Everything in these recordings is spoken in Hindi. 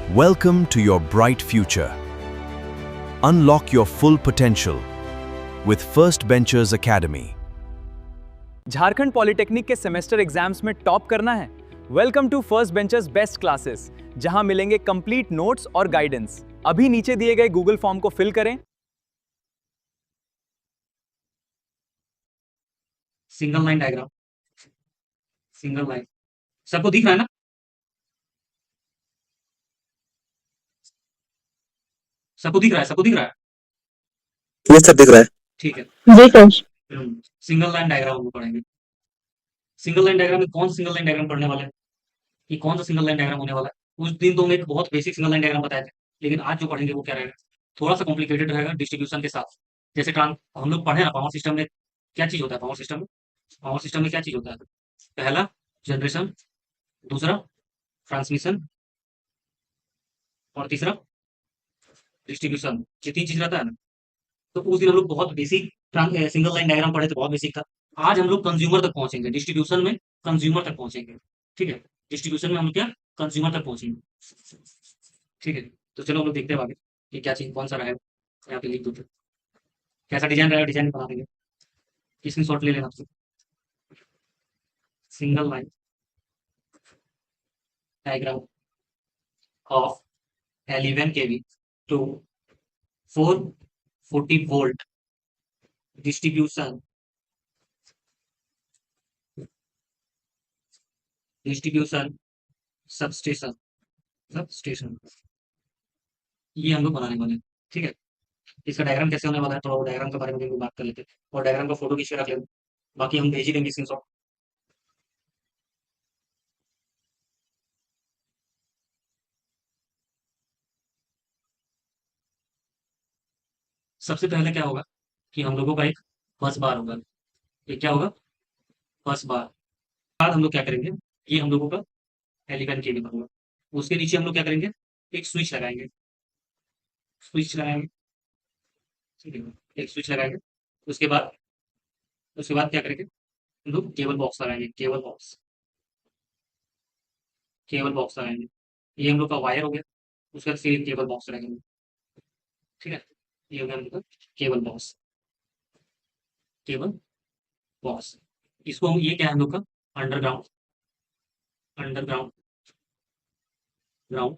Welcome to your bright future. Unlock your full potential with First Benchers Academy. Jharkhand polytechnic के सेमेस्टर एग्जाम्स में टॉप करना है? Welcome to first benchers best classes, जहां मिलेंगे कंप्लीट नोट्स और गाइडेंस। अभी नीचे दिए गए गूगल फॉर्म को फिल करें। Single line diagram, single line सबको दिख रहा है ना? सबको दिख रहा है, सबको दिख रहा है। ये सब दिख रहा है। ठीक है। जी सर। सिंगल लाइन डायग्राम हम लोग पढ़ेंगे। सिंगल लाइन डायग्राम में कौन सिंगल लाइन डायग्राम पढ़ने वाले हैं? कि कौन सा सिंगल लाइन डायग्राम होने वाला है? उस दिन तो हम एक बहुत बेसिक सिंगल लाइन डायग्राम बताए थे, लेकिन आज जो पढ़ेंगे वो क्या रहेगा, थोड़ा सा कॉम्प्लिकेटेड रहेगा डिस्ट्रीब्यूशन के साथ। जैसे हम लोग पढ़े ना पावर सिस्टम में क्या चीज होता है। पावर सिस्टम में क्या चीज होता है? पहला जनरेशन, दूसरा ट्रांसमिशन और तीसरा डिस्ट्रीब्यूशन। ये तीन चीज रहता है ना। तो उस दिन हम लोग बहुत बेसिक सिंगल लाइन डायग्राम पढ़े थे, बहुत बेसिक था। आज हम लोग कंज्यूमर तक पहुंचेंगे, डिस्ट्रीब्यूशन में कंज्यूमर तक पहुंचेंगे। ठीक है, डिस्ट्रीब्यूशन में हम क्या कंज्यूमर तक पहुंचेंगे। ठीक है, तो चलो हम लोग देखते हैं आगे कि क्या चीज कौन सा रहेगा। यहाँ पे लिख दो, कैसा डिजाइन रहेगा, डिजाइन बना देंगे। स्क्रीन शॉट ले लेना आपसे। Single line diagram of 11 kV to 440 volt distribution substation ये हम लोग बनाने वाले हैं। ठीक है, इसका डायग्राम कैसे होने वाला है, तो डायग्राम के बारे में भी हम लोग बात कर लेते हैं और डायग्राम का फोटो खींच के रख लेते हैं। बाकी हम भेज ही देंगे स्क्रीनशॉट। सबसे पहले क्या होगा कि हम लोगों का एक बस बार होगा। ये क्या होगा? बस बार। बाद हम लोग क्या करेंगे, ये हम लोगों का एलिवेन केबल का होगा। उसके नीचे हम लोग क्या करेंगे, एक स्विच लगाएंगे। स्विच लगाएंगे, ठीक है, एक स्विच लगाएंगे। उसके बाद क्या करेंगे, हम लोग केबल बॉक्स लगाएंगे। केबल बॉक्स लगाएंगे। ये हम लोग का वायर हो गया। उसके बाद फिर एक केबल बॉक्स लगाएंगे। ठीक है, ये हो गया हम लोग का केबल बॉक्स। केबल बॉक्स, इसको हम, ये क्या है हम लोग का अंडरग्राउंड अंडरग्राउंड ग्राउंड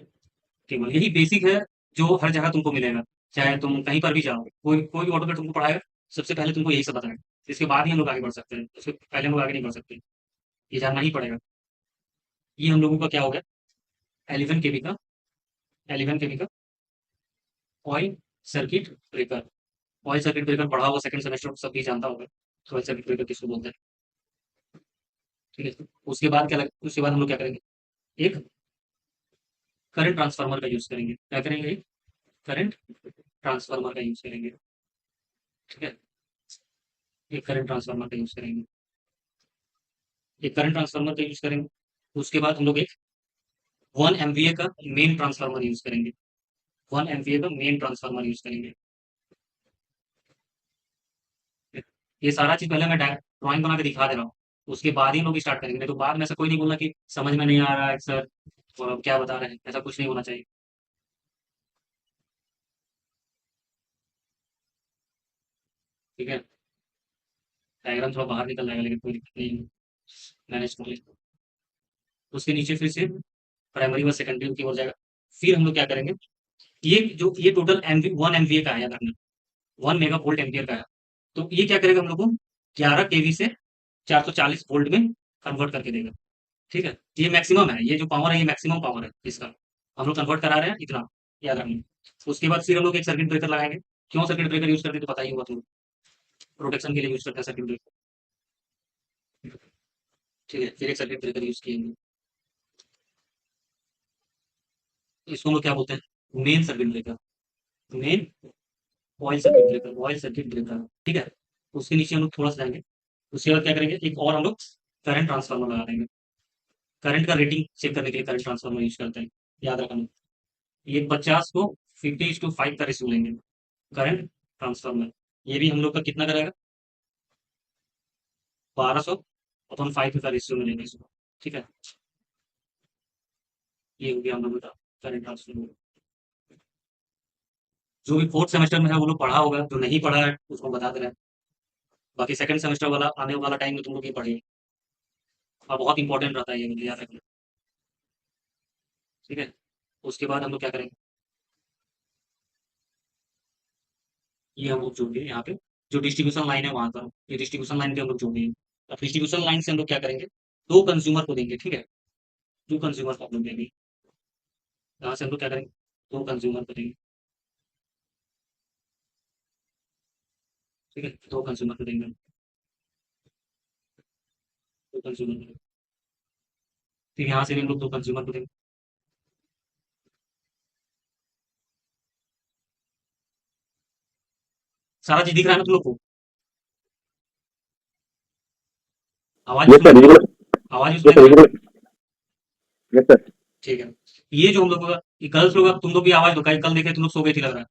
केबल। यही बेसिक है जो हर जगह तुमको मिलेगा, चाहे तुम कहीं पर भी जाओ, कोई कोई भी ऑटो में तुमको पढ़ाएगा, सबसे पहले तुमको यही सब बताएगा। इसके बाद ही हम लोग आगे बढ़ सकते हैं, उसके पहले हम लोग आगे नहीं बढ़ सकते। ये जानना ही पड़ेगा। ये हम लोगों का क्या हो गया, 11 kV का oil circuit breaker. Oil circuit breaker पढ़ा होगा सेकंड सेमेस्टर, सभी जानता होगा तो ऑयल सर्किट ब्रेकर किसको बोलते हैं। ठीक है, उसके बाद हम लोग क्या करेंगे, एक करंट ट्रांसफार्मर का यूज करेंगे। क्या करेंगे, करंट ट्रांसफार्मर का यूज करेंगे। ठीक है, एक करंट ट्रांसफार्मर का यूज करेंगे। उसके बाद हम लोग एक 1 MVA का मेन ट्रांसफार्मर यूज करेंगे। 1 MVA का मेन ट्रांसफार्मर यूज करेंगे। ये सारा चीज पहले मैं ड्राइंग बना के दिखा दे रहा हूँ, उसके बाद ही हम लोग स्टार्ट करेंगे। नहीं तो बाद में ऐसा कोई नहीं बोलना कि समझ में नहीं आ रहा है सर और अब क्या बता रहे हैं, ऐसा कुछ नहीं होना चाहिए। ठीक है, डायग्राम थोड़ा बाहर निकल जाएगा लेकिन कोई दिक्कत नहीं है, मैनेज कर लेंगे। उसके नीचे फिर से प्राइमरी व सेकेंडरी की ओर जाएगा। फिर हम लोग क्या करेंगे, ये टोटल 1 MVA का है, याद रखना 1 मेगा वोल्ट एम्पियर का है। तो ये क्या करेगा हम लोग को 11 kV से 440 वोल्ट में कन्वर्ट करके देगा। ठीक है, ये मैक्सिमम है, ये जो पावर है ये मैक्सिमम पावर है इसका, हम लोग कन्वर्ट करा रहे हैं इतना, याद रखना। उसके बाद फिर हम लोग एक सर्किट ब्रेकर लगाएंगे। क्यों सर्किट ब्रेकर यूज करते हैं तो पता ही होगा तुम, प्रोटेक्शन के लिए यूज करते हैं सर्किट ब्रेकर। ठीक है, फिर एक सर्किट ब्रेकर यूज किएंगे। इसको हम लोग क्या बोलते हैं, main circuit breaker. Men oil circuit breaker. ठीक है, उसके नीचे हम लोग थोड़ा सा जाएंगे। उसके बाद क्या करेंगे, एक और हम लोग करंट ट्रांसफार्मर लगा देंगे। करंट का रेटिंग चेक करने के लिए करंट ट्रांसफार्मर यूज करते हैं, याद रखना। ये 50 को 50:5 का रेशियो लेंगे करंट ट्रांसफार्मर। ये भी हम लोग का कितना करेगा, 1200/5 का रेशियो में लेंगे इसको। ठीक है, ये हो गया हम लोग का करंट ट्रांसफर। जो भी फोर्थ सेमेस्टर में है वो लोग पढ़ा होगा, जो नहीं पढ़ा है उसको बता दे रहे हैं। बाकी सेकंड सेमेस्टर वाला आने वाला टाइम में तुम लोग ये पढ़िए, और बहुत इंपॉर्टेंट रहता है ये, मुझे याद रखना। ठीक है, उसके बाद हम लोग क्या करेंगे, ये हम लोग जोड़िए यहाँ पे, जो डिस्ट्रीब्यूशन लाइन है वहां पर, ये डिस्ट्रीब्यूशन लाइन पे हम लोग जोड़िए। अब डिस्ट्रीब्यूशन लाइन से हम लोग क्या करेंगे, दो कंज्यूमर को देंगे। ठीक है, दो कंज्यूमर को हम लोग देंगे। यहाँ से हम लोग क्या करेंगे, दो कंज्यूमर को देंगे। ठीक है, दो कंज्यूमर को देंगे, दो कंज्यूमर को देंगे। फिर यहाँ से भी हम लोग दो कंज्यूमर को देंगे। सारा चीज दिख रहा है ना तुम लोग को, आवाज यस उसमें, सर, विजिबल। आवाज यस उसमें सर, नहीं है। विजिबल। Yes sir. ठीक है, ये जो हम लोग का, ये गर्ल्स लोग, तुम लोग भी आवाज दो, कल देखे तुम लोग सो गए थी लग रहा है।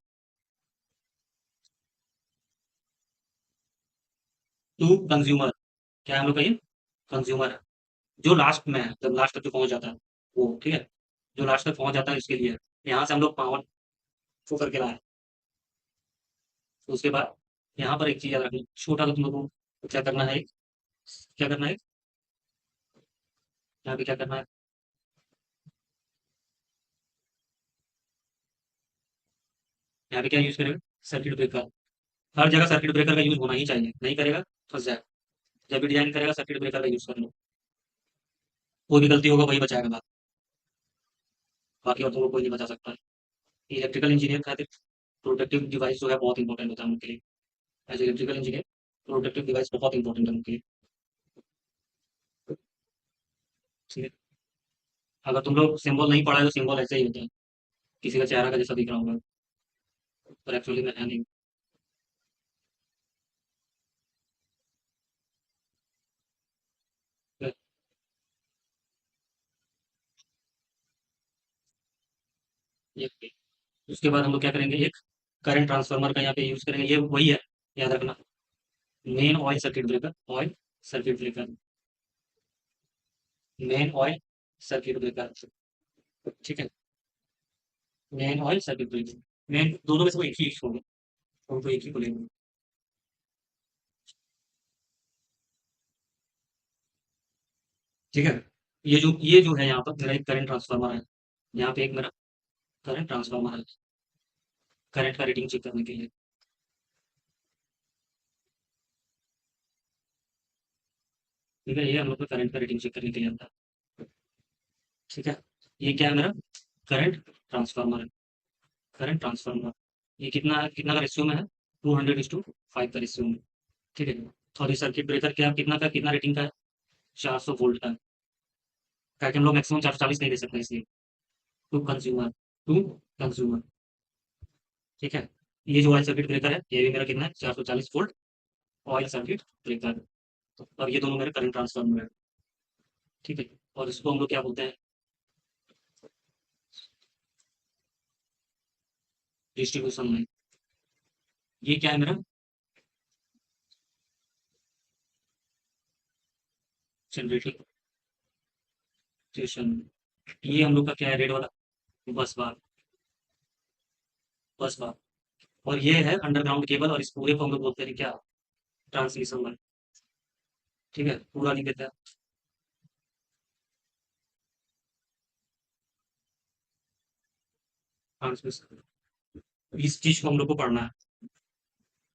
टू कंज्यूमर, क्या है हम लोग का ये कंज्यूमर है, जो लास्ट में है, जब लास्ट तक जो पहुंच जाता है वो। ठीक है, जो लास्ट तक पहुंच जाता है इसके लिए, यहाँ से हम लोग पावर शो करके लाए। तो उसके बाद यहाँ पर एक चीज याद रखनी, छोटा सा तुम लोग को क्या करना है, क्या करना है, यहाँ पे क्या करना है, यहाँ पे क्या यूज करेगा, सर्किट ब्रेकर। हर जगह सर्किट ब्रेकर का यूज होना ही चाहिए, नहीं करेगा फंस जाए। जब भी डिजाइन करेगा सर्किट ब्रेकर का यूज कर लो, कोई भी गलती होगा वही बचाएगा बात, बाकी और तुमको कोई नहीं बचा सकता है। इलेक्ट्रिकल इंजीनियर खातिर प्रोटेक्टिव डिवाइस जो है बहुत इंपॉर्टेंट होता है उनके लिए। As electrical engineer protective device बहुत इंपॉर्टेंट है उनके लिए। ठीक है, अगर तुम लोग सिंबल नहीं पढ़ा है तो सिंबल ऐसे ही होता है, किसी का चेहरा का जैसा दिख रहा होगा, पर एक्चुअली में है नहीं। ठीक है? ये उसके बाद हम लोग क्या करेंगे, एक करंट ट्रांसफार्मर का यहाँ पे यूज करेंगे, ये वही है, याद रखना। Men oil circuit breaker, oil circuit breaker, men oil circuit breaker. ठीक है, men oil circuit breaker, main दोनों में से कोई एक ही होगा, उनको एक ही को लेंगे। ठीक है, ये जो है यहाँ पर मेरा एक करंट ट्रांसफार्मर है, यहाँ पे एक मेरा करंट ट्रांसफार्मर है, करंट का रेटिंग चेक करने के लिए। ठीक है, ये हम लोग को करंट का रेटिंग चेक करने के लिए आता है। ठीक है, ये क्या है मेरा करंट ट्रांसफार्मर है, करंट ट्रांसफार्मर। ये कितना का रेशियो में है, 200:5 का रेशियो में। ठीक है, और ये सर्किट ब्रेकर क्या कितना रेटिंग का है, 400 वोल्ट का है, ताकि हम लोग मैक्सिमम 440 नहीं दे सकते इसलिए। To consumer, to consumer. ठीक है, ये जो ऑयल सर्किट ब्रेकर है ये भी मेरा कितना है, 440 वोल्ट ऑयल सर्किट ब्रेकर। और ये दोनों मेरे करंट ट्रांसफार्मर है। ठीक है, और इसको हम लोग क्या बोलते हैं, डिस्ट्रीब्यूशन लाइन। ये क्या है मेरा जनरेटिंग स्टेशन। ये हम लोग का क्या है, रेड वाला बस बार, बस बार। और ये है अंडरग्राउंड केबल, और इस पूरे को हम लोग बोलते हैं क्या, ट्रांसमिशन लाइन। ठीक है, पूरा नहीं देता है। ट्रांसमिशन, इस चीज को हम लोग को पढ़ना है।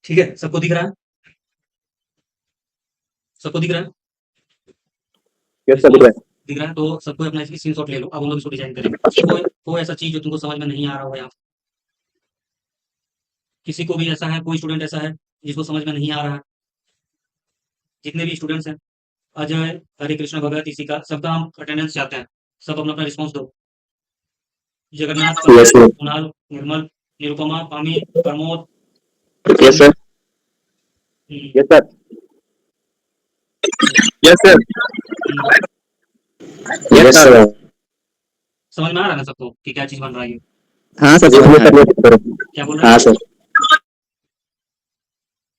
ठीक है, सबको दिख रहा है, सबको दिख रहा है, यस सर, इसको दिख रहा है। दिख रहा है तो सबको अपना इसकी स्क्रीनशॉट ले लो। अब हम लोग इसको डिजाइन करेंगे। कोई ऐसा चीज जो तुमको समझ में नहीं आ रहा हो, यहाँ किसी को भी ऐसा है, कोई स्टूडेंट ऐसा है जिसको समझ में नहीं आ रहा है, जितने भी स्टूडेंट्स हैं, अजय, हरे कृष्ण, भगत, इसी का सबका हम अटेंडेंस चाहते हैं। सब अपना अपना रिस्पॉन्स दो। Jagannath, yes Pankaj, sir. Kunal, Nirmal, Nirupama, Pami, Pramod, yes Sachin. Sir. Hmm, yes sir. Yes sir. Hmm, yes sir. समझ में आ रहा है ना सबको कि क्या चीज बन रहा है ये? हाँ सर, समझ में आ रहा है। क्या बोल रहे हैं, हाँ सर।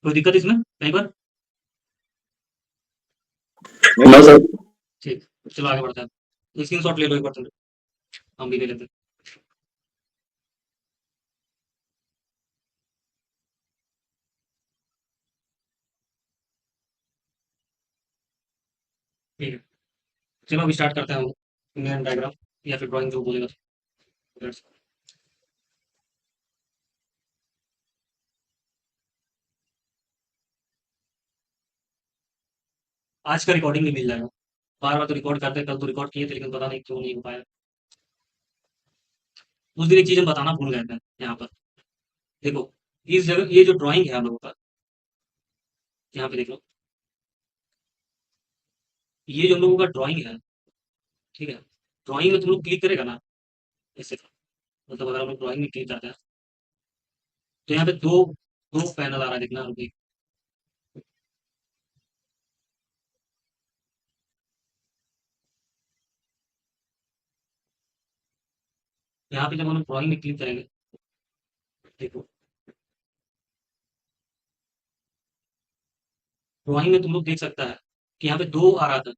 कोई दिक्कत इसमें कहीं पर? No sir. ठीक, चलो आगे बढ़ते हैं। स्क्रीन शॉट ले लो एक बार तुम, हम भी ले लेते हैं। ठीक है, चलो अभी स्टार्ट करते हैं हम मेन डायग्राम या फिर ड्राइंग जो बोलेगा। Let's- आज का रिकॉर्डिंग नहीं मिल जाएगा। बार बार तो रिकॉर्ड करते हैं, कल तो रिकॉर्ड किए थे लेकिन पता नहीं क्यों नहीं हो पाया। उस दिन एक चीज हम बताना भूल गए थे यहाँ पर। देखो, इस जगह ये जो ड्राइंग है हम लोगों का, यहाँ पे देख लो, ये जो हम लोगों का ड्राइंग है, ठीक है, ड्राइंग में तुम लोग क्लिक करेगा ना, ऐसे, मतलब अगर हम लोग ड्राइंग में क्लिक करते हैं तो यहाँ पे दो दो पैनल आ रहा है, देखना रुकिए। यहाँ पे जब हम लोग ड्राइंग में क्लिक करेंगे, देखो ड्राइंग में तुम लोग देख सकता है कि यहाँ पे दो आ रहा था,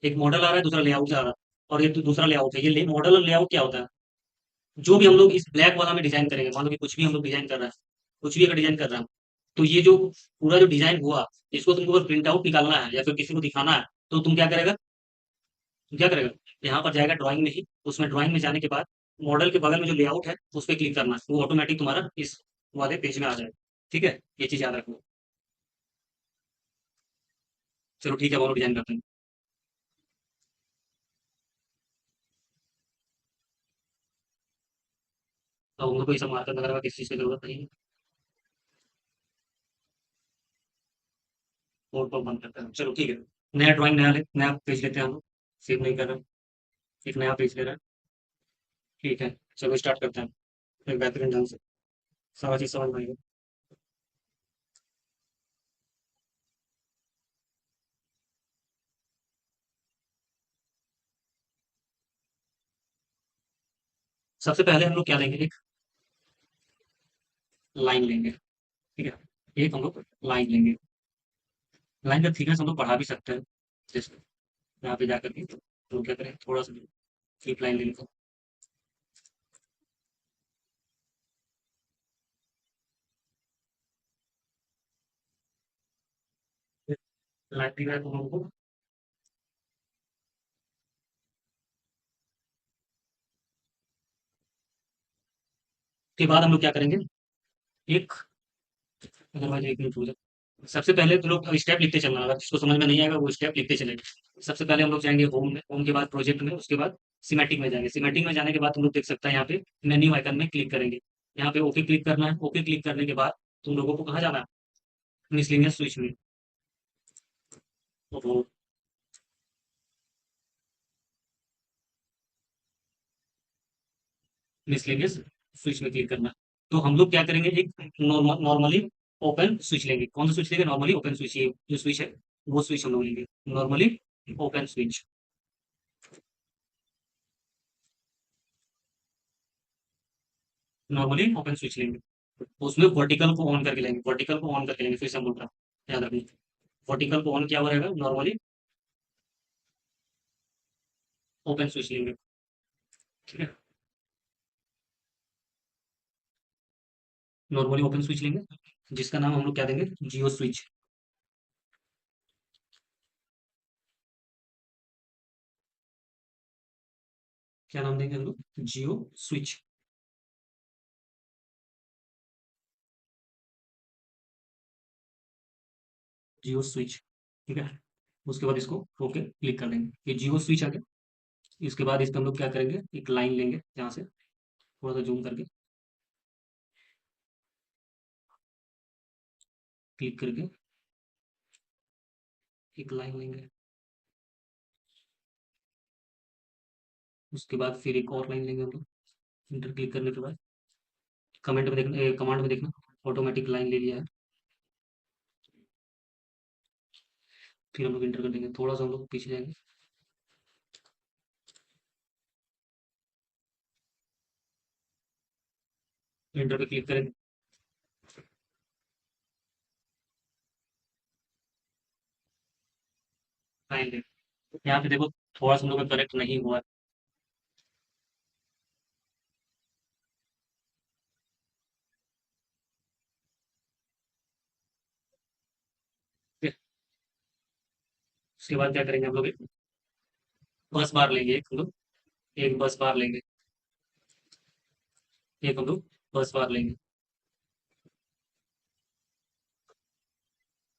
एक मॉडल आ रहा है, दूसरा लेआउट आ रहा है, और ये तो दूसरा लेआउट है। ये मॉडल और लेआउट क्या होता है? जो भी हम लोग इस ब्लैक वाला में डिजाइन करेंगे, मान लो कि कुछ भी हम लोग डिजाइन कर रहे हैं, कुछ भी अगर डिजाइन कर रहे हैं, तो ये जो पूरा जो डिजाइन हुआ, इसको तुमको अगर प्रिंट आउट निकालना है या फिर किसी को दिखाना है, तो तुम क्या करेगा, तुम क्या करेगा, यहाँ पर जाएगा ड्राइंग में ही, उसमें ड्राइंग में जाने के बाद मॉडल के बगल में जो लेआउट है उस पर क्लिक करना, वो ऑटोमेटिक तुम्हारा इस वाले पेज में आ जाएगा। ठीक है, ये चीज याद रखो। चलो ठीक है, वो डिजाइन करते हैं। तो हम लोग को ये सब मार्कर वगैरह का किसी चीज की जरूरत नहीं है। और को बंद करते हैं, चलो ठीक है। नया ड्राइंग, नया पेज लेते हैं हम लोग। सेव नहीं कर रहे, एक नया पेज ले रहे हैं। ठीक है, चलो स्टार्ट करते हैं एक बेहतरीन ढंग से, सारा चीज समझ में आएगा। सबसे पहले हम लोग क्या लेंगे, एक लाइन लेंगे। ठीक है, एक हम लोग लाइन लेंगे। लाइन का थिकनेस हम लोग बढ़ा भी सकते हैं, जैसे यहाँ पे जाकर के तो क्या करें, थोड़ा सा फ्लिप लाइन ले लेते हैं। लाइन दी है हम लोग को। के बाद हम लोग क्या करेंगे, एक, अदरवाइज एक मिनट हो जाए। सबसे पहले तो लोग स्टेप लिखते चलना, अगर जिसको समझ में नहीं आएगा वो स्टेप लिखते चलेंगे। सबसे पहले हम लोग जाएंगे होम में, होम के बाद प्रोजेक्ट में, उसके बाद सिमेटिक में जाएंगे। सिमेटिक में जाने के बाद तुम लोग देख सकते हैं यहाँ पे मेन्यू आइकन में क्लिक करेंगे। यहाँ पे ओके क्लिक करना है। ओके क्लिक करने के बाद तुम लोगों को कहाँ जाना है, मिसलिनियस स्विच में। तो मिसलेनियस स्विच में क्लिक करना है। तो हम लोग क्या करेंगे, एक नॉर्मली ओपन स्विच लेंगे। कौन सा स्विच लेंगे, नॉर्मली ओपन स्विच। ये जो स्विच है वो स्विच हम लोग लेंगे, normally open switch. Normally open switch लेंगे, उसमें वर्टिकल को ऑन करके लेंगे, वर्टिकल को ऑन करके लेंगे, फिर से हम बोल रहा हूँ, याद रखिए। वर्टिकल को ऑन किया हुआ रहेगा, नॉर्मली ओपन स्विच लेंगे। ठीक है, नॉर्मली ओपन स्विच लेंगे, जिसका नाम हम लोग क्या देंगे, जियो स्विच। क्या नाम देंगे हम लोग, जियो स्विच। जियो स्विच, ठीक है। उसके बाद इसको ओके क्लिक कर देंगे, ये जियो स्विच आ गया। इसके बाद इस पे हम लोग क्या करेंगे, एक लाइन लेंगे यहाँ से, थोड़ा सा जूम करके क्लिक करके एक लाइन लेंगे। उसके बाद फिर एक और लाइन लेंगे हम लोग। इंटर क्लिक करने के बाद कमेंट में देखना, कमांड में देखना, ऑटोमेटिक लाइन ले लिया है। फिर हम लोग इंटर कर देंगे, थोड़ा सा हम लोग पीछे जाएंगे। इंटर पे क्लिक करेंगे, लाइन ले। यहाँ पे देखो, थोड़ा सा हम लोग का करेक्ट नहीं हुआ है। उसके बाद क्या करेंगे हम लोग, एक बस बार लेंगे, एक हम लोग एक बस बार लेंगे, एक हम लोग बस बार लेंगे,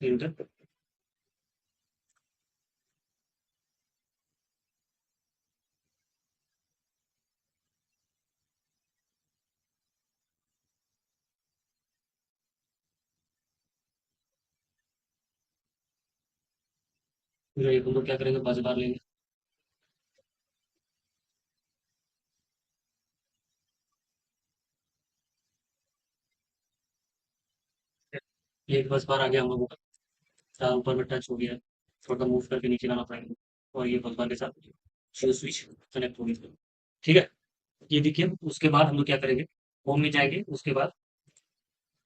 इंटर। फिर एक हम लोग क्या करेंगे, बस बार लेंगे, एक बस बार आ गया हम लोगों का, चार ऊपर में टच हो गया, थोड़ा मूव करके नीचे लाना पड़ेगा, और ये बस बार के साथ जियो स्विच कनेक्ट हो गया। ठीक है, ये देखिए। उसके बाद हम लोग क्या करेंगे, होम में जाएंगे, उसके बाद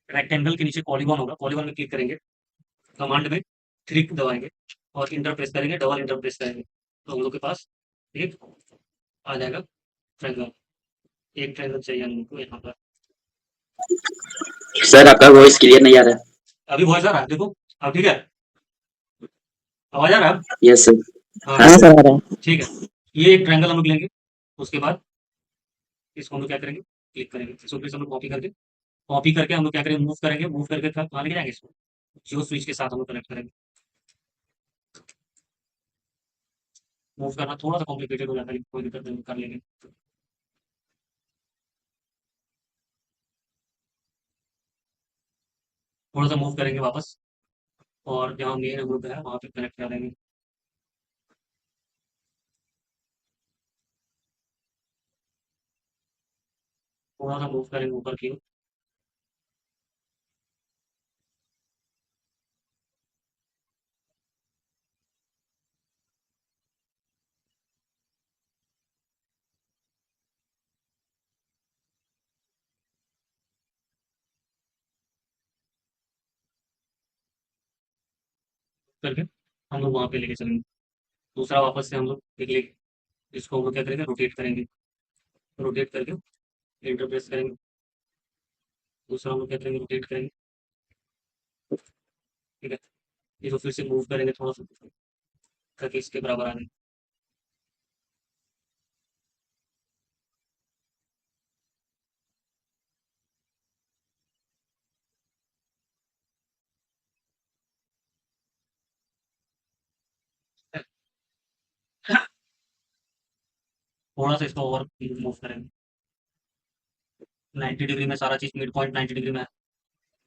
रेक्टेंगल के नीचे पॉलीगॉन होगा, पॉलीगॉन में क्लिक करेंगे, कमांड में 3 दबाएंगे और इंटर प्रेस करेंगे, डबल इंटर प्रेस करेंगे, तो हम लोग के पास एक आ जाएगा ट्रायंगल। एक ट्रायंगल चाहिए हम लोग को यहाँ पर। सर आपका वॉइस क्लियर नहीं आ रहा है। अभी वॉइस आ रहा है, देखो अब ठीक है, आवाज आ रहा है अब? Yes sir. हाँ हाँ सर आ रहा है। ठीक है। ये एक ट्रायंगल हम लोग लेंगे, उसके बाद इसको हम लोग क्या करेंगे, क्लिक करेंगे, इसको फिर से हम लोग कॉपी करके हम लोग क्या करेंगे, मूव करेंगे, मूव करके कहाँ लेके जाएंगे इसको, जियो स्विच के साथ हम लोग कनेक्ट करेंगे। मूव करना थोड़ा सा कॉम्प्लिकेटेड हो जाता है, लेकिन कोई दिक्कत नहीं, कर लेंगे। थोड़ा सा मूव करेंगे वापस, और जहाँ मेन हम लोग है वहाँ पे कनेक्ट कर देंगे। थोड़ा सा मूव करेंगे ऊपर की ओर, करके हम लोग वहाँ पे लेके चलेंगे। दूसरा वापस से हम लोग एक ले, इसको हम लोग क्या करेंगे, रोटेट करेंगे, रोटेट करके एंटर प्रेस करेंगे। दूसरा हम लोग क्या करेंगे, रोटेट करेंगे, ठीक है। इसको फिर से मूव करेंगे थोड़ा सा, ताकि इसके बराबर आ जाए। थोड़ा सा इसको और मूव करेंगे, 90 डिग्री में, सारा चीज़ मिड पॉइंट 90 डिग्री में है,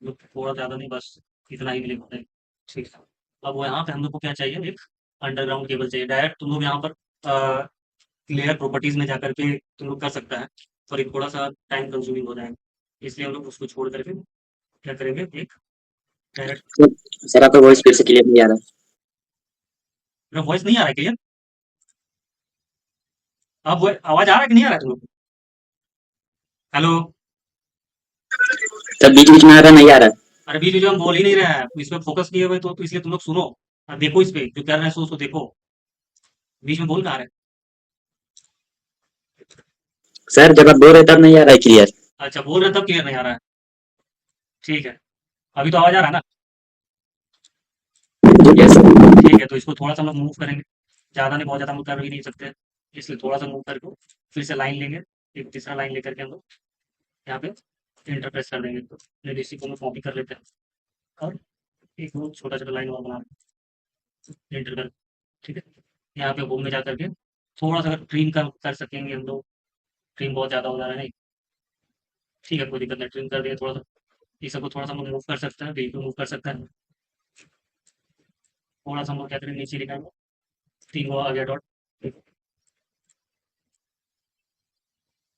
लोग थोड़ा ज़्यादा नहीं, बस इतना ही मिलेगा होता है। ठीक है। अब वो यहाँ पे हम लोग को क्या चाहिए, एक अंडरग्राउंड केबल चाहिए। डायरेक्ट तुम लोग यहाँ पर क्लियर प्रॉपर्टीज में जाकर के तुम लोग कर सकता है, पर ये थोड़ा सा टाइम कंज्यूमिंग हो जाएगा, इसलिए हम लोग उसको छोड़ करके क्या करेंगे, एक डायरेक्ट। सर आपका वॉइस फिर से क्लियर नहीं आ रहा है। मेरा वॉइस नहीं आ रहा है क्लियर? अब आवाज आ रहा है कि नहीं आ रहा है तुम लोग? हेलो? सर बीच बीच में आ रहा नहीं आ रहा है। अरे बीच बीच में हम बोल ही नहीं रहे हैं, इस पे फोकस किए हुए, तो इसलिए तुम लोग सुनो और देखो, इस पे जो कर रहे हैं सो उसको देखो, बीच में बोल कहाँ रहे हैं? सर जब आप बोल रहे तब नहीं आ रहा है क्लियर। अच्छा, बोल रहे तब क्लियर नहीं आ रहा है, ठीक है। अभी तो आवाज आ रहा है ना? Yes sir. ठीक है, तो इसको थोड़ा सा हम लोग मूव करेंगे, ज़्यादा नहीं, बहुत ज़्यादा हम लोग कर भी नहीं सकते, इसलिए थोड़ा सा मूव करके फिर से लाइन लेंगे, एक तीसरा लाइन लेकर के हम लोग यहाँ पे इंटर प्रेस कर देंगे, तो इसी को हम कॉपी कर लेते हैं, और एक वो छोटा छोटा लाइन और बना लेंगे, इंटर कर, ठीक है। यहाँ पे होम में जा करके थोड़ा सा अगर ट्रिम कर सकेंगे हम लोग, ट्रिम बहुत ज़्यादा हो जा रहा है, नहीं ठीक है, कोई दिक्कत नहीं, ट्रिम कर दिया थोड़ा सा, ये सबको थोड़ा सा हम लोग मूव कर सकते हैं, बीच में मूव कर सकते हैं, थोड़ा सा हम लोग क्या करेंगे, नीचे लिखाएंगे, 3 आ गया डॉट,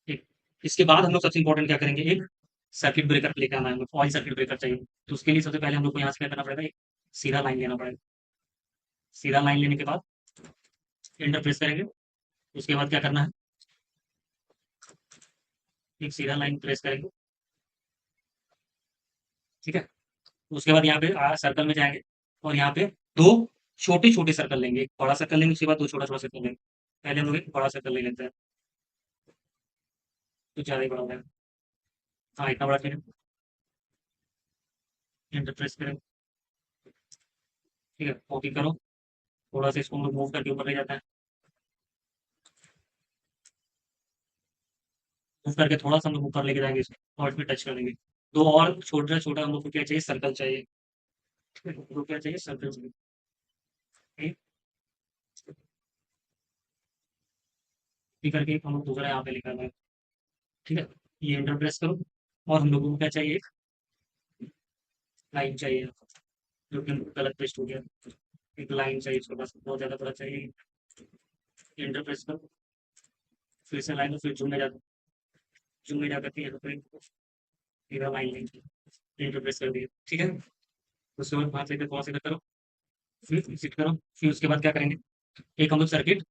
ठीक। इसके बाद हम लोग सबसे इंपॉर्टेंट क्या करेंगे, एक सर्किट ब्रेकर लेकर आना है, हमें ऑयल सर्किट ब्रेकर चाहिए, तो उसके लिए सबसे पहले हम लोग को यहाँ से क्या करना पड़ेगा, एक सीधा लाइन लेना पड़ेगा, सीधा लाइन लेने के बाद एंटर प्रेस करेंगे, उसके बाद क्या करना है, एक सीधा लाइन प्रेस करेंगे, ठीक है। उसके बाद यहाँ पे सर्कल में जाएंगे, और यहाँ पे 2 छोटे छोटे सर्कल लेंगे, एक बड़ा सर्कल लेंगे, उसके बाद 2 छोटा छोटा सर्कल लेंगे। पहले हम लोग एक बड़ा सर्कल ले लेते हैं, तो ज़्यादा ही बड़ा हो जाएगा, हाँ इतना बड़ा करें, एंटर प्रेस करें, ठीक है, कॉपी करो, थोड़ा सा इसको हम लोग मूव करके ऊपर ले जाते हैं, मूव करके थोड़ा सा हम लोग ऊपर लेके जाएंगे इसको और इसमें टच कर देंगे। दो और छोटा छोटा हम लोग को क्या चाहिए, सर्कल चाहिए, ठीक है, हमको क्या चाहिए, सर्कल चाहिए, ठीक है, करके एक हम लोग दूसरा यहाँ पे लिखा है, ठीक है। ये एंटर प्रेस करो और हम लोगों को क्या चाहिए, एक लाइन चाहिए, जो कि गलत पेस्ट हो गया, एक लाइन चाहिए छोटा सा, बहुत ज्यादा बड़ा चाहिए, एंटर प्रेस करो, फिर से लाइन, फिर जूम में जाकर, जूम में जाकर के यहाँ पे पूरा लाइन लेंगे, एंटर प्रेस कर दिया, ठीक है। उसके बाद वहाँ से वहाँ से करो, फिर विजिट करो, फिर उसके बाद क्या करेंगे, एक हम लोग सर्किट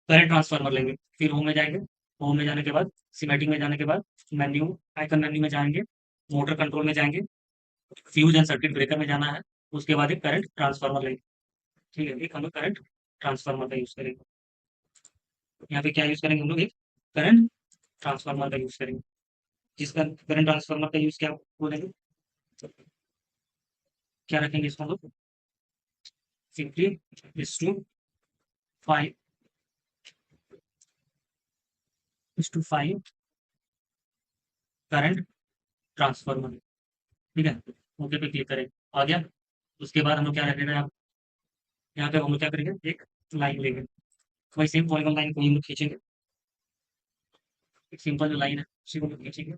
करंट ट्रांसफार्मर लेंगे, फिर होम में जाएंगे, होम में जाने के बाद सीमेटिक में जाने के बाद मेन्यू, आइकन मेन्यू में जाएंगे, मोटर कंट्रोल में जाएंगे, फ्यूज एंड सर्किट ब्रेकर में जाना है, उसके बाद एक करंट ट्रांसफार्मर लेंगे, ठीक है, एक हम लोग करंट ट्रांसफार्मर का यूज करेंगे, यहाँ पे क्या यूज करेंगे हम लोग, एक करंट ट्रांसफार्मर का यूज करेंगे, जिसका करंट ट्रांसफार्मर का यूज क्या बोलेंगे, क्या रखेंगे इसको हम लोग, simply is to 5 is to 5 current transformer, ठीक है, ओके पे क्लिक करें, आ गया। उसके बाद हम लोग क्या रखेंगे, यहाँ पे हम लोग क्या करेंगे, एक लाइन लेंगे, वही सेम पॉलीगॉन लाइन को हम लोग खींचेंगे, एक सिंपल जो लाइन है उसी को हम लोग खींचेंगे,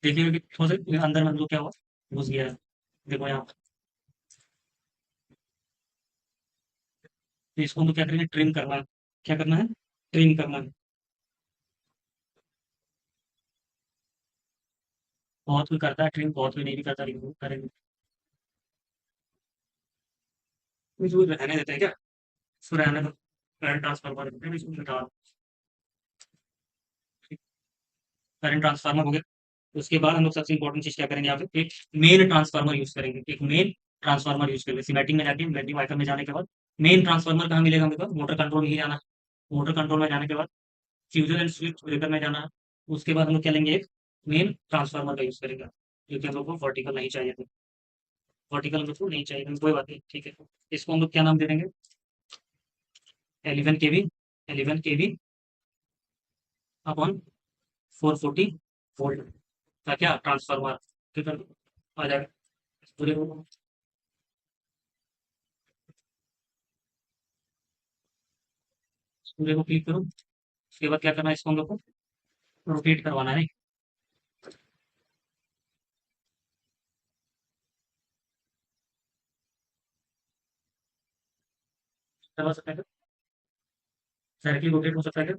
देखिए कि थोड़ा सा अंदर में हम लोग क्या हुआ, घुस गया है, देखो यहाँ पर। तो इसको हम लोग क्या करेंगे, ट्रिम करना है, क्या करना है, ट्रिम करना है, बहुत कोई करता है ट्रिम, बहुत कोई नहीं भी करता, लेकिन वो करेंगे, इसको रहने देते हैं क्या, इसको रहने दो, करंट ट्रांसफार्मर देते हैं, इसको हटा, करंट ट्रांसफार्मर हो गया। उसके बाद हम लोग सबसे इंपॉर्टेंट चीज क्या करेंगे, यहाँ पे एक मेन ट्रांसफार्मर यूज करेंगे, एक मेन ट्रांसफार्मर यूज करेंगे, सीमेटिक में जाके मेन्यू आइकन में जाने के बाद मेन ट्रांसफार्मर कहाँ मिलेगा मेरे को, मोटर कंट्रोल में ही जाना है, मोटर कंट्रोल में जाने के बाद फ्यूजन एंड स्विच ब्रेकर में जाना है, उसके बाद हम लोग क्या लेंगे, एक मेन ट्रांसफार्मर का यूज करेंगे, क्योंकि हम लोग को वर्टिकल नहीं चाहिए थे, वर्टिकल हम लोग को नहीं चाहिए था, कोई बात नहीं, ठीक है। इसको हम लोग क्या नाम दे देंगे, 11 kV, 11 kV अपॉन 440 वोल्ट का क्या ट्रांसफार्मर, ठीक है, आ जाएगा पूरे को, पूरे को क्लिक करो। उसके बाद क्या करना है, इसको हम लोग को रोटेट करवाना है, करवा सकते हैं, सर्किल रोटेट हो सकता है क्या,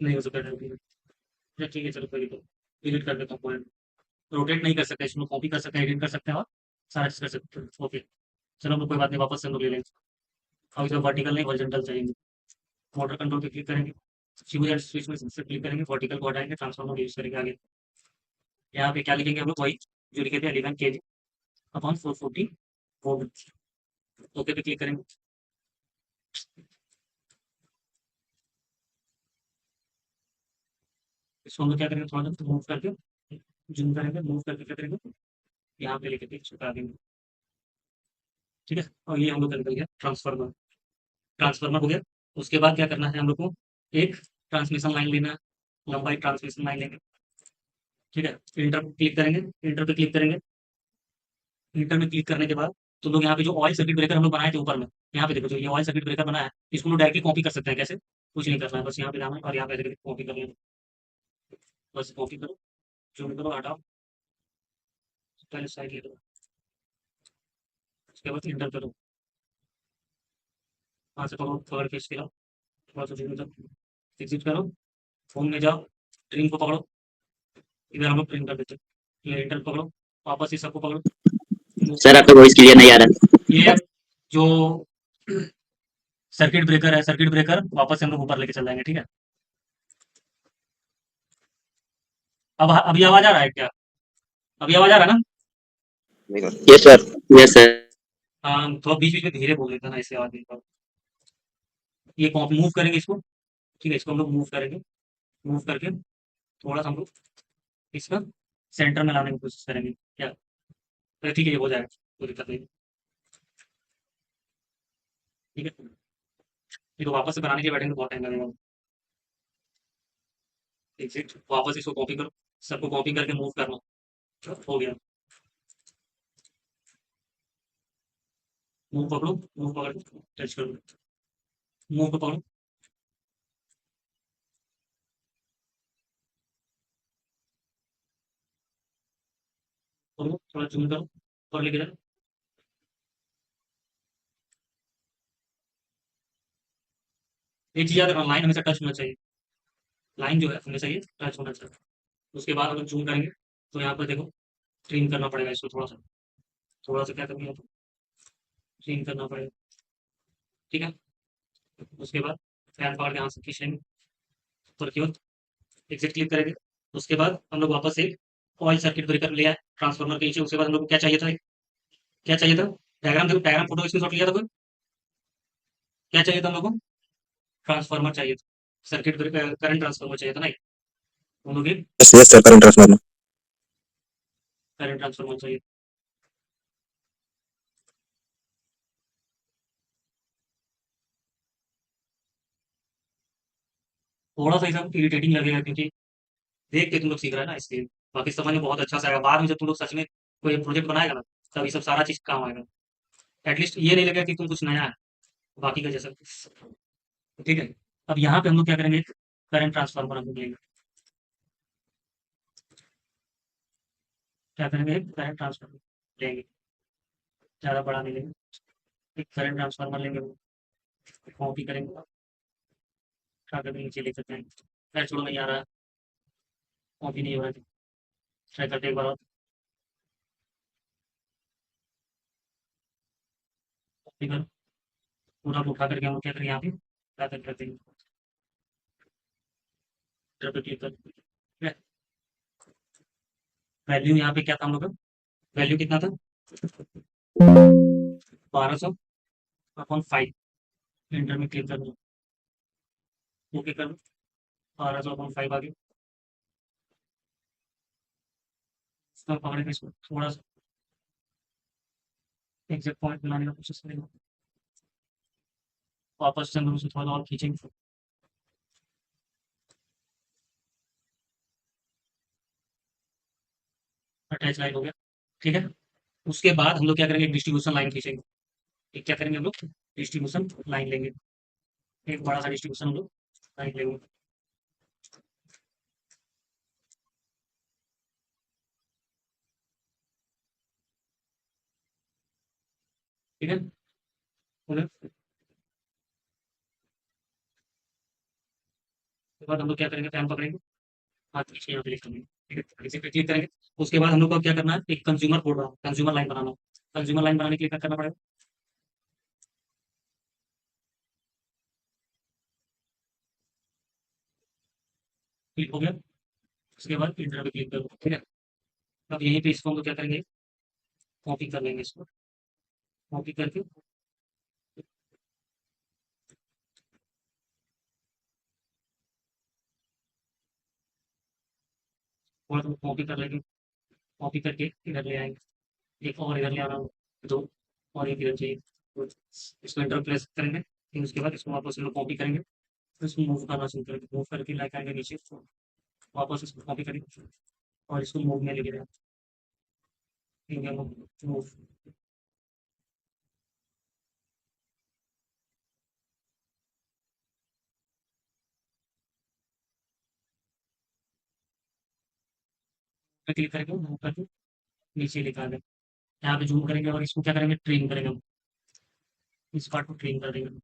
नहीं हो सकता है, ठीक है, चलो कोई नहीं, डिलीट कर देता हूँ पॉइंट, रोटेट नहीं कर सकते, इसमें कॉपी कर सकते हैं, एडिट कर सकते हैं और सारा चीज कर सकते हैं, ओके। चलो हम लोग कोई बात नहीं, वापस से हम लोग ले लेंगे, अब इधर वर्टिकल नहीं हॉरिजॉन्टल चाहिए, मोटर कंट्रोल पे क्लिक करेंगे, फ्यूज एंड स्विच में से क्लिक करेंगे, वर्टिकल को हटाएंगे, ट्रांसफार्मर यूज करेंगे आगे, यहाँ पे क्या लिखेंगे हम लोग, वही जो लिखे थे 11 kV अपॉन 440 वोल्ट, ओके पे क्लिक करेंगे। इसको हम लोग क्या करेंगे, थोड़ा सा मूव करके जूम करेंगे, मूव करके क्या करेंगे, यहाँ पे लेके छुटा देंगे, ठीक है, और ये हम लोग कर गया ट्रांसफार्मर, ट्रांसफार्मर हो गया। उसके बाद क्या करना है हम लोग को, एक ट्रांसमिशन लाइन लेना है, लंबाई ट्रांसमिशन लाइन लेंगे, ठीक है, इंटर क्लिक करेंगे, इंटर पे क्लिक करेंगे, इंटर में क्लिक करने के बाद तो लोग यहाँ पे जो ऑयल सर्किट ब्रेकर हम लोग बनाए थे ऊपर में, यहाँ पे देखो जो ये ऑयल सर्किट ब्रेकर बना है, इसको लोग डायरेक्टली कॉपी कर सकते हैं, कैसे, कुछ नहीं करना है, बस यहाँ पे जाना है और यहाँ पे कॉपी कर लेना, बस कॉपी करो, जूम करो, हटाओ, पहले साइड ले लो, उसके बाद इंटर करो, वहाँ से पकड़ो, थर्ड पेज के लाओ, थोड़ा सा जूम करो, एग्जिट करो, फोन में जाओ, ट्रिम को पकड़ो, इधर हम लोग ट्रिम कर देते हैं, ये इंटर पकड़ो, वापस इस सबको पकड़ो, सर आपका वॉइस क्लियर नहीं आ रहा। ये जो सर्किट ब्रेकर है, सर्किट ब्रेकर वापस से हम लोग ऊपर लेके चल जाएंगे, ठीक है। अब अभी आवाज आ रहा है क्या, अभी आवाज आ रहा है ना, यस सर, यस सर। हाँ, थोड़ा बीच बीच में धीरे बोल देता ना, इससे आवाज नहीं आता। ये कॉपी मूव करेंगे इसको, ठीक है, इसको हम लोग मूव करेंगे, मूव करके थोड़ा सा हम लोग इसका सेंटर में लाने की कोशिश करेंगे, क्या, तो ठीक है, ये हो जाएगा, कोई दिक्कत नहीं। ठीक है, नहीं तो वापस से बनाने के लिए बैठेंगे तो बहुत टाइम लगेगा। एग्जिट, वापस इसको कॉपी करो, सबको कॉपी करके मूव करना। हो गया, मूव पकड़ो, मूव पकड़ के टच करो, मूव को पकड़ो, पकड़ो, थोड़ा जूम करो और लेके जाओ। एक चीज याद रखना, लाइन हमेशा टच होना चाहिए, लाइन जो है हमेशा ये टच होना चाहिए। उसके बाद अगर जूम करेंगे तो यहाँ पर देखो ट्रिम करना पड़ेगा इसको, थोड़ा सा क्या करेंगे, ट्रिम करना पड़ेगा। ठीक है, उसके बाद फैन पकड़ के यहाँ से खींच लेंगे ऊपर की ओर, एग्जिट क्लिक करेंगे। उसके बाद हम लोग वापस एक ऑयल सर्किट ब्रेकर ले आए ट्रांसफार्मर के नीचे। उसके बाद हम लोग को क्या चाहिए था, क्या चाहिए था, डायग्राम देखो, डायग्राम फोटो स्क्रीनशॉट लिया था कोई, क्या चाहिए था हम लोग को, ट्रांसफार्मर चाहिए था, सर्किट करंट ट्रांसफार्मर चाहिए था ना, हम लोग Yes, yes, sir. Current transformer. Current transformer चाहिए। थोड़ा सा हिसाब इरिटेटिंग लगेगा क्योंकि देख के तुम लोग सीख रहे हैं ना, इसलिए। बाकी समझ में बहुत अच्छा से आएगा, बाद में जब तुम लोग सच में कोई प्रोजेक्ट बनाएगा ना, तब ये सब सारा चीज काम आएगा। एटलीस्ट ये नहीं लगेगा कि तुम कुछ नया है बाकी का जैसा। ठीक है, अब यहाँ पे हम लोग क्या करेंगे, करंट ट्रांसफार्मर हम लोग लेंगे, क्या करेंगे, करंट ट्रांसफार्मर लेंगे, ज़्यादा बड़ा नहीं लेंगे, एक करंट ट्रांसफार्मर लेंगे, कॉपी करेंगे, क्या करेंगे, नीचे लिख सकते हैं। खैर छोड़ो, नहीं आ रहा, कॉपी नहीं हो रहा है, ट्राई करते एक बार और, कॉपी करो, पूरा को उठा करके हम लोग क्या करेंगे, यहाँ पे क्या करते हैं, क्लिक कर, वैल्यू यहाँ पे क्या था हम लोग का, वैल्यू कितना था, 1200/5, एंटर में क्लिक कर दो, ओके कर दो, 1200/5 आ गया। इसका पकड़ेंगे इसको, थोड़ा सा एग्जैक्ट पॉइंट बनाने का कोशिश करेंगे, वापस से हम लोग उसे थोड़ा और खींचेंगे, अटैच लाइन हो गया। ठीक है, उसके बाद हम लोग क्या करेंगे, डिस्ट्रीब्यूशन लाइन खींचेंगे। एक क्या करेंगे हम लोग, डिस्ट्रीब्यूशन लाइन लेंगे, एक बड़ा सा डिस्ट्रीब्यूशन हम लोग लाइन लेंगे। ठीक है, उसके बाद हम लोग क्या करेंगे, फैन पकड़ेंगे, हाथ पीछे यहाँ पे लिख देंगे। ठीक है, इसी पे क्लिक करेंगे। उसके बाद हम लोग को क्या करना है, एक कंज्यूमर कोड, कंज्यूमर लाइन बनाना है। कंज्यूमर लाइन बनाने के लिए क्या करना पड़ेगा, क्लिक हो गया, उसके बाद इंटर पे क्लिक करो। ठीक है, अब यहीं पे इसको हम लोग क्या करेंगे, कॉपी कर लेंगे इसको, कॉपी करके थोड़ा सा कॉपी कर लेंगे, कॉपी करके इधर ले आएंगे, एक और इधर ले आना, दो और एक इधर चाहिए, तो इसको इंटर प्रेस करेंगे। फिर उसके बाद इसको वापस हम लोग कॉपी करेंगे, फिर इसको मूव करना शुरू करेंगे, मूव करके लाइक आएंगे नीचे, वापस इसको कॉपी करेंगे और इसको मूव में लेके जाएंगे, मूव, पे क्लिक करके मूव करके नीचे लिखा दें। यहाँ पे जूम करेंगे और इसको क्या करेंगे, ट्रिम करेंगे हम, इस पार्ट को ट्रिम कर देंगे।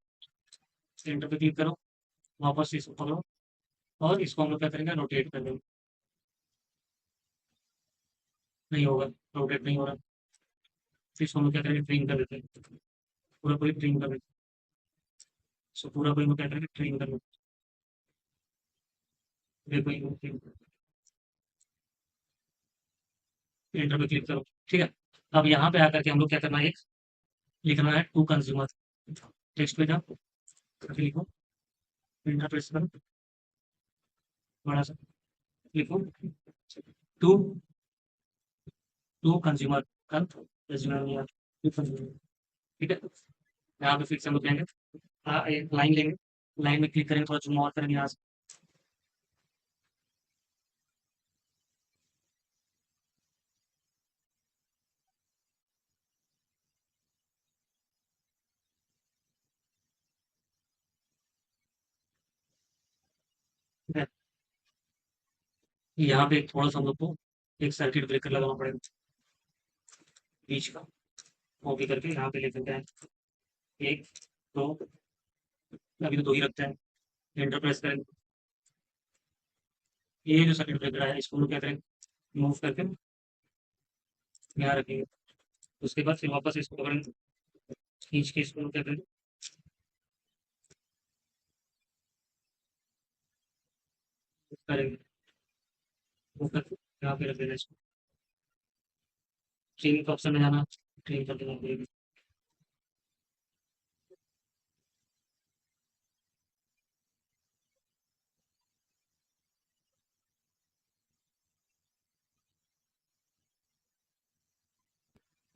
सेंटर पे क्लिक करो, वापस से इसको पकड़ो और इसको हम लोग क्या करेंगे, रोटेट कर देंगे। नहीं होगा, रोटेट नहीं हो रहा, फिर इसको हम लोग क्या करेंगे, ट्रिम कर देते हैं, पूरा पूरी ट्रिम कर देते हैं, इसको पूरा पूरी हम लोग क्या करेंगे, ट्रिम कर देते हैं, ट्रिम, एंटर पे क्लिक करो। ठीक है, अब यहाँ पे आकर के हम लोग क्या करना है, एक लिखना है टू कंज्यूमर, टेक्स्ट पे जाओ, लिखो, एंटर प्रेस करो, बड़ा सा लिखो, टू टू कंज्यूमर, कंज्यूमर ठीक है, यहाँ पे फिर से हम लोग जाएंगे, एक लाइन लेंगे, लाइन में क्लिक करेंगे, थोड़ा जूम आउट करेंगे यहाँ से। ठीक है, यहाँ पे थोड़ा सा हम लोग को एक सर्किट ब्रेकर लगाना पड़ेगा बीच का, कॉपी करके यहाँ पे लेकर जाए, एक दो, अभी तो दो ही रखते हैं, एंटर प्रेस करेंगे। ये जो सर्किट ब्रेकर है इसको हम लोग क्या करेंगे, मूव करके यहाँ रखेंगे, उसके बाद फिर वापस इसको पकड़ेंगे, खींच के इसको हम लोग क्या करेंगे, करेंगे, मूव करके यहाँ पे रख देना इसको, ट्रिम का ऑप्शन में जाना, ट्रिम कर देना पड़ेगा।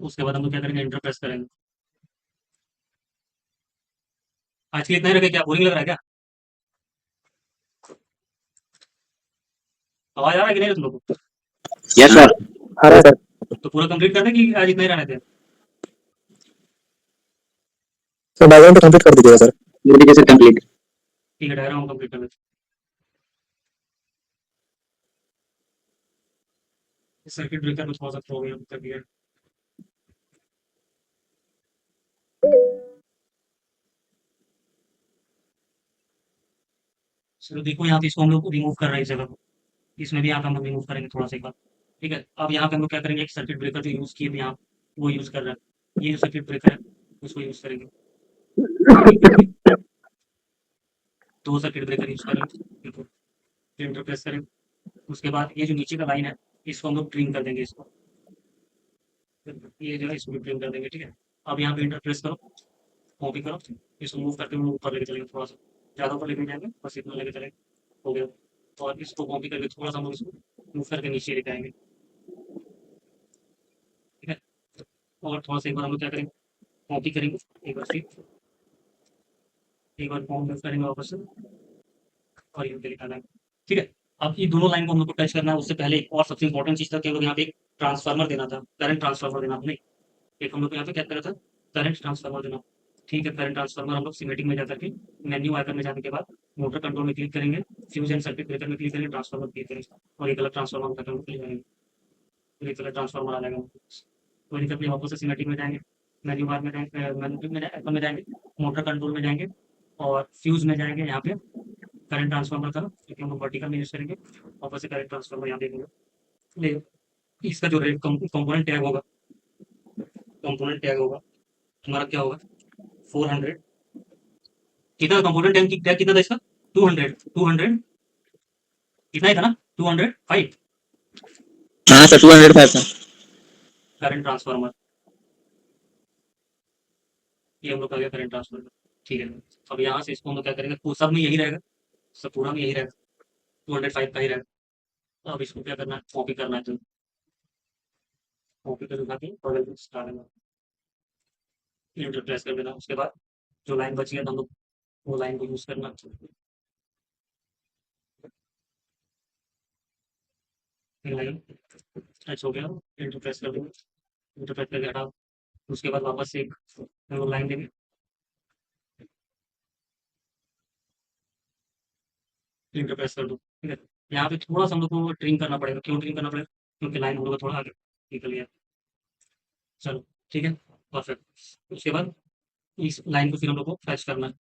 उसके बाद हम लोग क्या करेंगे, एंटर प्रेस करेंगे। आज के लिए इतना ही रखे, क्या बोरिंग लग रहा है क्या? आवाज आ रहा है कि नहीं तुम लोग को? Yes sir. हाँ सर। तो पूरा कंप्लीट कर दें कि आज इतना ही रहने दें? सर डायग्राम तो कंप्लीट कर दीजिएगा सर। Sir complete. ठीक है, डायग्राम कंप्लीट कर देते हैं। सर्किट ब्रेकर में थोड़ा सा प्रॉब्लम कर दिया। चलो देखो, यहाँ पे इसको हम लोग रिमूव कर रहे हैं इस जगह को, इसमें भी यहाँ पे हम लोग रिमूव करेंगे थोड़ा सा एक बार। ठीक है, अब यहाँ पे हम लोग क्या करेंगे, एक सर्किट ब्रेकर जो यूज़ किए थे यहाँ, वो यूज़ कर रहे हैं, ये जो सर्किट ब्रेकर है उसको यूज़ करेंगे, दो सर्किट ब्रेकर यूज़ करेंगे, एंटर प्रेस करेंगे। उसके बाद ये जो नीचे का लाइन है इसको हम लोग ट्रिम कर देंगे, इसको ये जो है इसको भी ट्रिम कर देंगे। ठीक है, अब यहाँ पे एंटर प्रेस करो, कॉपी करो, इसको मूव करते हुए ऊपर लेके चलेंगे, थोड़ा सा ज़्यादा ऊपर लेके जाएंगे, बस इतना लेके चलेंगे, हो गया। और इसको कॉपी करके थोड़ा सा हम लोग इसको मूव करके नीचे लेके आएंगे। ठीक है, और थोड़ा सा एक बार हम लोग क्या करेंगे, कॉपी करेंगे एक बार, फिर एक बार फॉर्म मूव करेंगे वापस से, और ये निकाला है। ठीक है, अब ये दोनों लाइन को हम लोग को टच करना है, उससे पहले एक और सबसे इंपॉर्टेंट चीज़ था कि हम लोग यहाँ पे एक ट्रांसफार्मर देना था, करंट ट्रांसफार्मर देना था, नहीं एक हम लोग को यहाँ पे क्या करना था, करंट ट्रांसफार्मर देना। ठीक है, करंट ट्रांसफार्मर हम लोग सीमेटिंग में जाकर के मेन्यू आइकन में जाने के बाद मोटर कंट्रोल में क्लिक करेंगे, फ्यूज एंड सर्किट ब्रेकर में क्लिक करेंगे, ट्रांसफार्मर क्लिक करेंगे, और एक अलग ट्रांसफार्मर का ले जाएंगे, एक अलग ट्रांसफार्मर आ जाएगा। कोई दिक्कत नहीं, वापस से सीमेटिक में जाएंगे, मेन्यू बार में जाएंगे, मेन्यू में आइकन में जाएंगे, मोटर कंट्रोल में जाएंगे, और फ्यूज में जाएंगे, यहाँ पे करंट ट्रांसफार्मर था क्योंकि हम लोग वर्टिकल में यूज करेंगे, वापस से करंट ट्रांसफार्मर यहाँ देखेंगे। ले इसका जो रेट कंपोनेंट टैग होगा, कंपोनेंट टैग होगा हमारा क्या होगा, 400, कितना कंपोनेंट टैग कितना था इसका, 200 कितना ही था ना, 205 हाँ सर 205 था। करंट ट्रांसफार्मर, ये हम लोग का गया करंट ट्रांसफार्मर। ठीक है, अब यहाँ से इसको हम लोग क्या करेंगे, तो सब में यही रहेगा, सब पूरा में यही रहेगा, 205 का ही रहेगा। अब इसको क्या करना है, कॉपी करना है, तो कॉपी कर उठा के बगल में डाल देना, एंटर प्रेस कर देना। उसके बाद जो लाइन बची है तो हम लोग वो लाइन को यूज करना। लाइन टच हो गया, एंटर प्रेस कर देंगे, एंटर प्रेस करके हटाओ। उसके बाद वापस से एक हम लोग लाइन देंगे, एंटर प्रेस कर दो। ठीक है, यहाँ पे थोड़ा सा हम लोग को ट्रिम करना पड़ेगा, क्यों ट्रिम करना पड़ेगा, क्योंकि लाइन हम लोग को थोड़ा आगे निकल गया। चलो ठीक है, परफेक्ट। उसके बाद इस लाइन को फिर हम लोग को फैच करना है,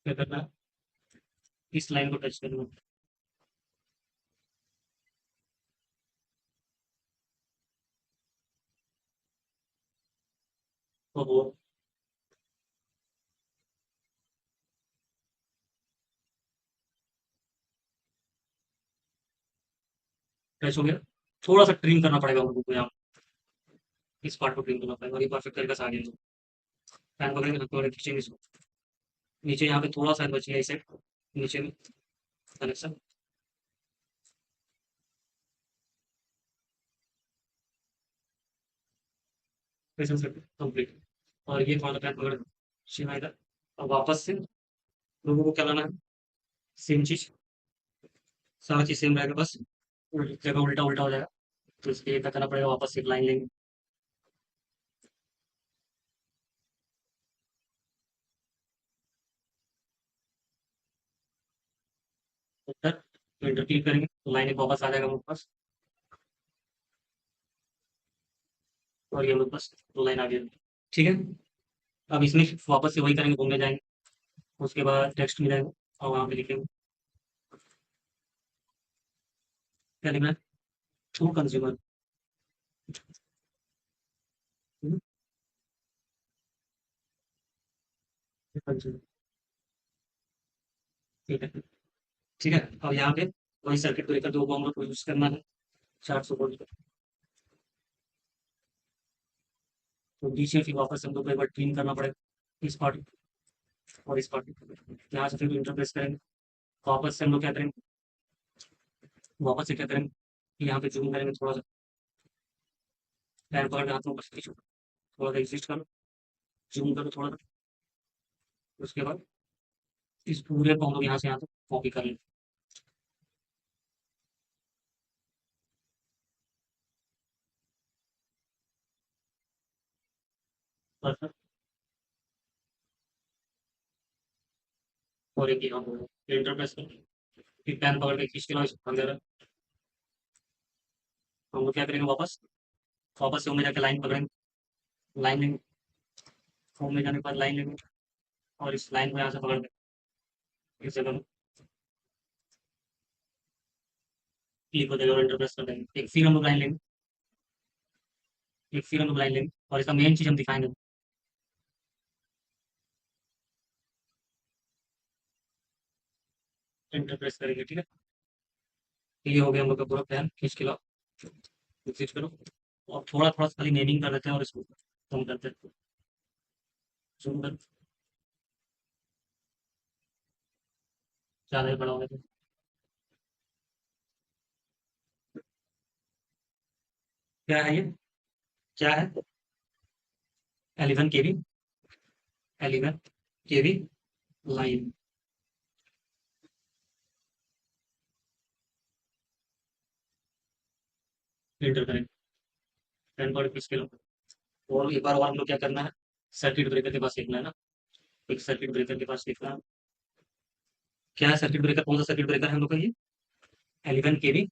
क्या करना है, इस लाइन को टच करना है। तो वो टच हो गया, थोड़ा सा ट्रिम करना पड़ेगा हम लोग को, यहाँ इस पार्ट को ट्रिम करना पड़ेगा, और ये परफेक्ट तरीके से आ गया। फैन पकड़ेंगे, थोड़ा खींचेंगे इसको नीचे, यहाँ पे थोड़ा सा बच गया इसे नीचे में कनेक्शन, प्रेजेंस कंप्लीट। और ये थोड़ा सा पैन पकड़ शिवा इधर। अब वापस से लोगों को क्या लाना है, सेम चीज, सारा चीज सेम रहेगा, बस जगह उल्टा उल्टा हो जाएगा। तो इसलिए क्या करना पड़ेगा, वापस से एक लाइन लेंगे, उधर एंटर क्लिक करेंगे तो लाइन एक वापस आ जाएगा मेरे पास, और ये मेरे पास दो लाइन आ गई। ठीक है, अब इसमें वापस से वही करेंगे, घूमने जाएंगे, उसके बाद टेक्स्ट में जाएंगे और वहाँ पे लिखेंगे क्या लिखना है, टू कंज्यूमर। ठीक है, ठीक है। अब यहाँ पे वही सर्किट ब्रेकर जो हम लोग को यूज करना है, 400 वोल्ट का। तो नीचे फिर वापस से हम लोग को एक बार ट्रिम करना पड़ेगा इस पार्ट और इस पार्ट। यहाँ से फिर इंटरफेस करेंगे, वापस से हम लोग क्या करेंगे, वापस से क्या करेंगे, यहाँ पे जूम करेंगे थोड़ा सा, पैर पकड़ के हाथ में बस खींचो, थोड़ा सा एग्जिस्ट करो, जूम करो थोड़ा सा, उसके बाद इस पूरे को हम लोग यहाँ से यहाँ तक कॉपी कर लेंगे। बस, और एक यहाँ इंटरफेस कर, फिर पैन पकड़ के खींच के लाओ इसको अंदर। हम लोग क्या करेंगे, वापस वापस से होम में जाके लाइन पकड़ेंगे, लाइन लेंगे, होम में जाने के बाद लाइन लेंगे, और इस लाइन को यहाँ से पकड़ के इस जगह में क्लिक हो जाएगा और इंटरप्रेस कर देंगे। एक फिर हम लोग लाइन लेंगे, एक फिर हम लोग लाइन लेंगे, और इसका मेन चीज हम दिखाएंगे, इंटरप्रेस करेंगे। ठीक है, ये हो गया हम लोग का पूरा प्लान, खींच के लाओ, एग्जिट करो, और थोड़ा थोड़ा खाली नेमिंग कर देते हैं और इसको कम करते हैं, जूम कर, ज़्यादा ही बड़ा हो गया। क्या है ये, क्या है, 11 kb, 11 kb लाइन। एंटर करें, 10.6 किलो। और एक बार और हम लोग क्या करना है, सर्किट ब्रेकर के पास देखना है ना, एक सर्किट ब्रेकर के पास देखना है, क्या है सर्किट ब्रेकर, कौन सा सर्किट ब्रेकर है हम लोग का, ये 11 kb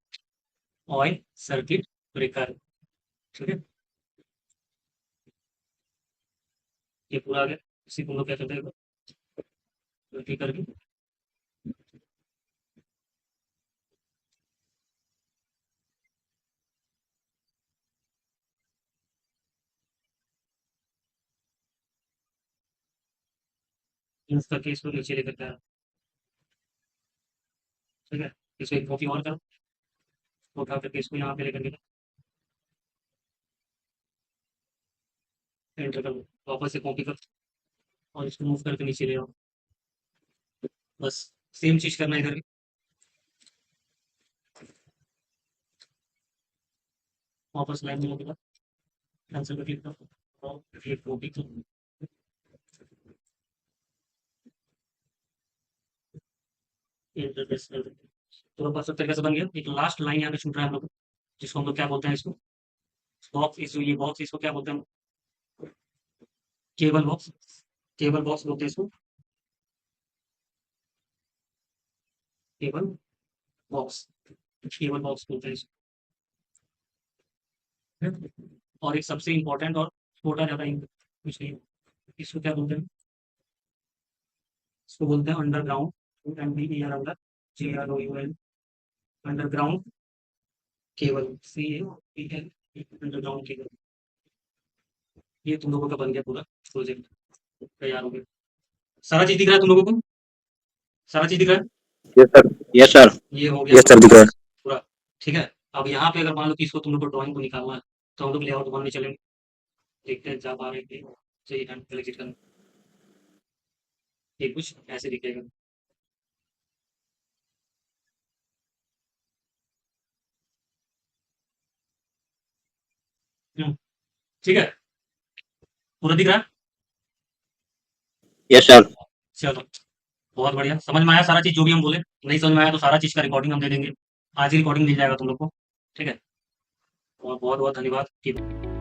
ऑयल सर्किट ब्रेकर। ठीक है, ये पूरा आ गया। इसी को हम लोग क्या करते हैं, गलती करके यूज करके इसको नीचे लेकर के आया। ठीक है, इसको एक कॉपी और करो, उठा करके इसको यहाँ पे लेकर के एंटर करो, वापस से कॉपी कर, और इसको मूव करके नीचे ले आओ, बस सेम चीज करना है इधर भी। वापस लाइन में लगेगा, कैंसिल पर क्लिक करो और क्लिक कॉपी करो, एंटर प्रेस कर दो। तो बस सब तरीके से बन गया। एक लास्ट लाइन यहाँ पे छूट रहा है हम लोग को, जिसको हम लोग क्या बोलते हैं, इसको बॉक्स, इस ये बॉक्स, इसको क्या बोलते हैं, केबल बॉक्स, केबल बॉक्स बोलते हैं इसको, केबल बॉक्स, केबल बॉक्स बोलते हैं इसको। और एक सबसे इम्पोर्टेंट और छोटा ज्यादा कुछ नहीं, इसको क्या बोलते हैं, इसको बोलते हैं underground, under, GROUND, underground cable, CABL, underground cable. ये तुम लोगों का बन गया पूरा प्रोजेक्ट, तैयार हो गया। सारा चीज दिख रहा है तुम लोगों को, सारा चीज दिख रहा है, यस सर, यस सर, ये हो गया यस सर, दिख रहा है। पूरा। ठीक है, अब यहाँ पे अगर मान लो कि इसको तुम लोग को ड्राइंग को निकालना है, तो हम लोग लेआउट बनने चलेंगे, देखते हैं जा पा रहे हैं, सही है, एग्जिट करना, ये कुछ ऐसे दिखेगा। ठीक है, पूरा दिख रहा है? Yes sir. चलो, बहुत बढ़िया। समझ में आया सारा चीज़ जो भी हम बोले? नहीं समझ में आया तो सारा चीज़ का रिकॉर्डिंग हम दे देंगे। आज ही रिकॉर्डिंग मिल जाएगा तुम लोग को, ठीक है? और बहुत-बहुत धन्यवाद।